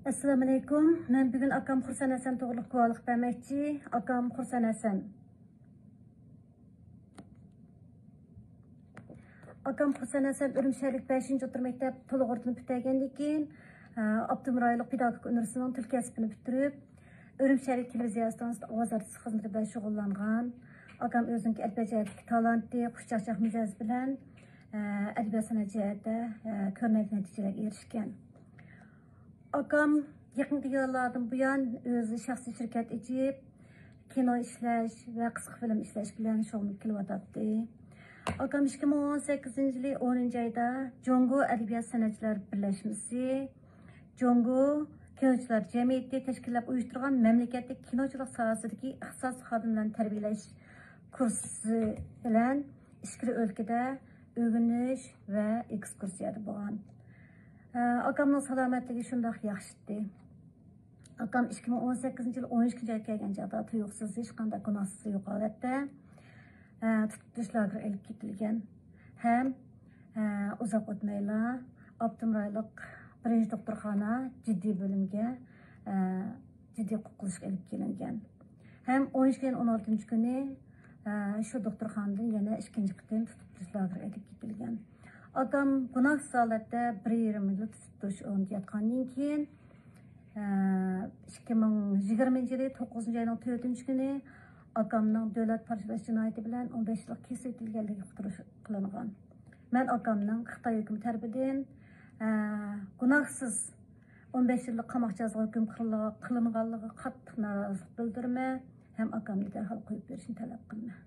Assalamu alaikum. Men bugun akam Xursan Hasan to'g'riliq guvohlik bermoqchi. Akam Xursan Hasan. Akam Xursan Hasan Urumchilik 5-o'rta maktab to'liq o'rganib bitirgandan keyin Abdum rayonlik pedagogik universitetining til kasbini bitirib, Urumchilik televiziya stansiyasida ovoz artisti xizmati bilan shug'ullangan. Akam o'zining albatta talanti, xushchaqchaq mizoz bilan adabiyot san'at jihatida ko'rnakli natijalarga erishgan. Akam yaqinqi yillardan buyon o'zi shaxsiy shirkat ochib, kino ishlash va qisqa film ishlash bilan shug'ullanib kelyapti. Akam 2018 yil 10-oyda Jongo Adabiyot san'atchilar birlashmasi, Jongo kinochilar jamiyati tashkillab uyushtirgan mamlakatlik kinochilik sohasidagi ixtisos xodimlarni tarbiyalash kursi bilan ishqi o'lkada o'rganish va ekskursiyada bo'lgan. Akamning salomatligi shundoq yaxshi. Akam 2018 yil 12-oyga kelgan chog'da tuyuqsiz hech qanday gunohsiz yo'q holatda tutilish lageriga olib ketilgan. Ham uzoq o'tmayla Abdum rayonlik birinchi doktorxona jiddiy bo'limga jiddiy qilishga olib kelingan. Ham 12-16 kuni shu doktorxonadan yana ikkinchi qitim tutilish lageriga olib ketilgan. Akam gunohsiz holatda 1,5 yil tutilish o'rnatgandan keyin 2020 yili 9-oyning 4-kuni akamning davlat parchalash jinoyati bilan 15 yillik kesilganligi uqtirish qilingan. Men akamning Xitoy hukumat tarafidan gunohsiz 15 yillik qamoq jazosiga hukm qilinganligiga qattiq norozilik bildiraman ham akamni darhol qo'yib berishni talab qilaman.